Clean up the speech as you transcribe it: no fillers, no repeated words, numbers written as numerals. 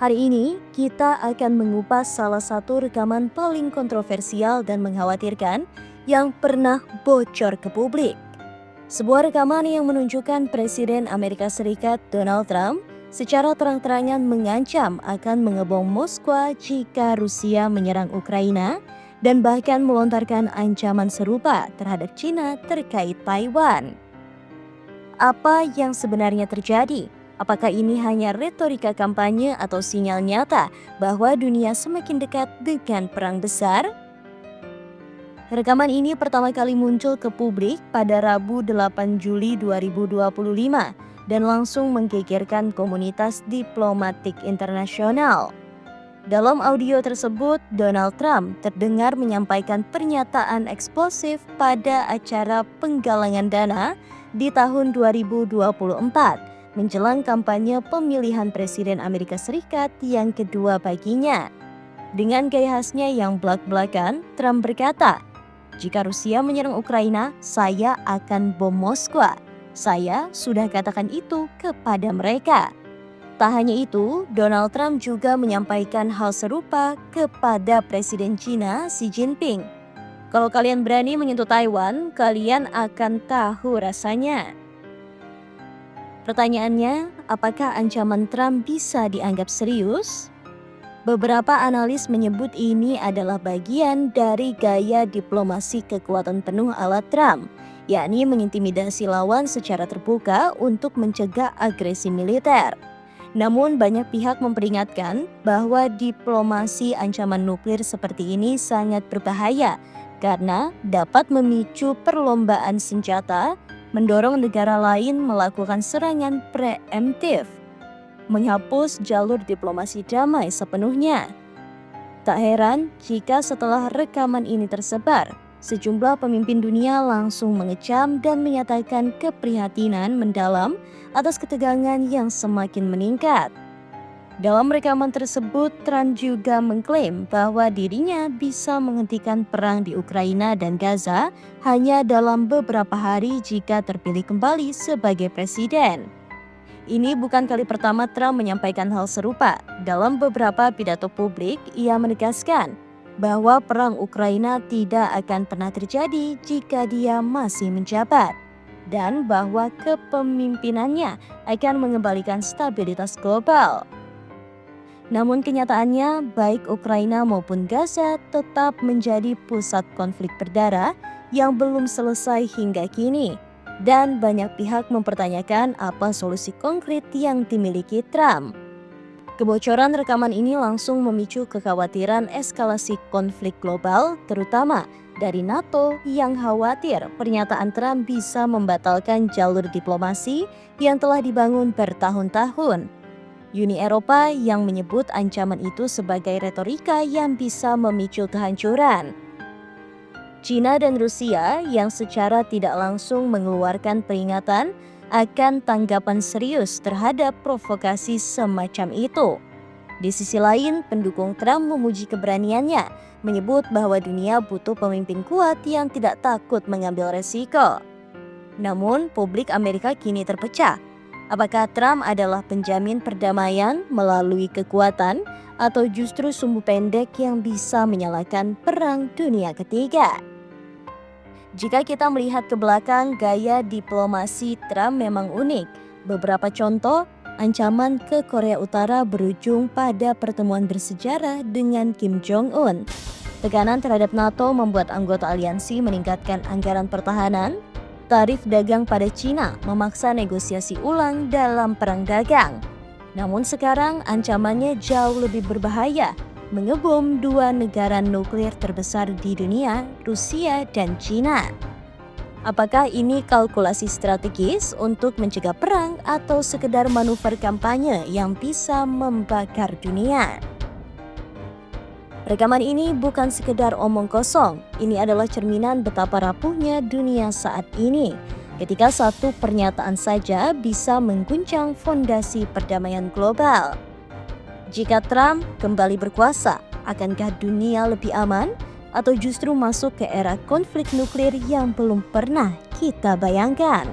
Hari ini, kita akan mengupas salah satu rekaman paling kontroversial dan mengkhawatirkan yang pernah bocor ke publik. Sebuah rekaman yang menunjukkan Presiden Amerika Serikat Donald Trump secara terang-terangan mengancam akan mengebom Moskwa jika Rusia menyerang Ukraina dan bahkan melontarkan ancaman serupa terhadap China terkait Taiwan. Apa yang sebenarnya terjadi? Apakah ini hanya retorika kampanye atau sinyal nyata bahwa dunia semakin dekat dengan perang besar? Rekaman ini pertama kali muncul ke publik pada Rabu 8 Juli 2025 dan langsung menggegerkan komunitas diplomatik internasional. Dalam audio tersebut, Donald Trump terdengar menyampaikan pernyataan eksplosif pada acara penggalangan dana di tahun 2024. Menjelang kampanye pemilihan Presiden Amerika Serikat yang kedua baginya. Dengan gaya khasnya yang belak-belakan, Trump berkata, "Jika Rusia menyerang Ukraina, saya akan bom Moskwa. Saya sudah katakan itu kepada mereka." Tak hanya itu, Donald Trump juga menyampaikan hal serupa kepada Presiden China Xi Jinping. "Kalau kalian berani menyentuh Taiwan, kalian akan tahu rasanya." Pertanyaannya, apakah ancaman Trump bisa dianggap serius? Beberapa analis menyebut ini adalah bagian dari gaya diplomasi kekuatan penuh ala Trump, yakni mengintimidasi lawan secara terbuka untuk mencegah agresi militer. Namun banyak pihak memperingatkan bahwa diplomasi ancaman nuklir seperti ini sangat berbahaya karena dapat memicu perlombaan senjata, mendorong negara lain melakukan serangan preemptif, menghapus jalur diplomasi damai sepenuhnya. Tak heran jika setelah rekaman ini tersebar, sejumlah pemimpin dunia langsung mengecam dan menyatakan keprihatinan mendalam atas ketegangan yang semakin meningkat. Dalam rekaman tersebut, Trump juga mengklaim bahwa dirinya bisa menghentikan perang di Ukraina dan Gaza hanya dalam beberapa hari jika terpilih kembali sebagai presiden. Ini bukan kali pertama Trump menyampaikan hal serupa. Dalam beberapa pidato publik, ia menegaskan bahwa perang Ukraina tidak akan pernah terjadi jika dia masih menjabat, dan bahwa kepemimpinannya akan mengembalikan stabilitas global. Namun kenyataannya, baik Ukraina maupun Gaza tetap menjadi pusat konflik berdarah yang belum selesai hingga kini. Dan banyak pihak mempertanyakan apa solusi konkret yang dimiliki Trump. Kebocoran rekaman ini langsung memicu kekhawatiran eskalasi konflik global, terutama dari NATO yang khawatir pernyataan Trump bisa membatalkan jalur diplomasi yang telah dibangun bertahun-tahun. Uni Eropa yang menyebut ancaman itu sebagai retorika yang bisa memicu kehancuran. China dan Rusia yang secara tidak langsung mengeluarkan peringatan akan tanggapan serius terhadap provokasi semacam itu. Di sisi lain, pendukung Trump memuji keberaniannya, menyebut bahwa dunia butuh pemimpin kuat yang tidak takut mengambil resiko. Namun, publik Amerika kini terpecah. Apakah Trump adalah penjamin perdamaian melalui kekuatan atau justru sumbu pendek yang bisa menyalakan perang dunia ketiga? Jika kita melihat ke belakang, gaya diplomasi Trump memang unik. Beberapa contoh, ancaman ke Korea Utara berujung pada pertemuan bersejarah dengan Kim Jong-un. Tekanan terhadap NATO membuat anggota aliansi meningkatkan anggaran pertahanan. Tarif dagang pada China memaksa negosiasi ulang dalam perang dagang. Namun sekarang ancamannya jauh lebih berbahaya, mengebom dua negara nuklir terbesar di dunia, Rusia dan China. Apakah ini kalkulasi strategis untuk mencegah perang atau sekedar manuver kampanye yang bisa membakar dunia? Rekaman ini bukan sekedar omong kosong, ini adalah cerminan betapa rapuhnya dunia saat ini. Ketika satu pernyataan saja bisa mengguncang fondasi perdamaian global. Jika Trump kembali berkuasa, akankah dunia lebih aman? Atau justru masuk ke era konflik nuklir yang belum pernah kita bayangkan?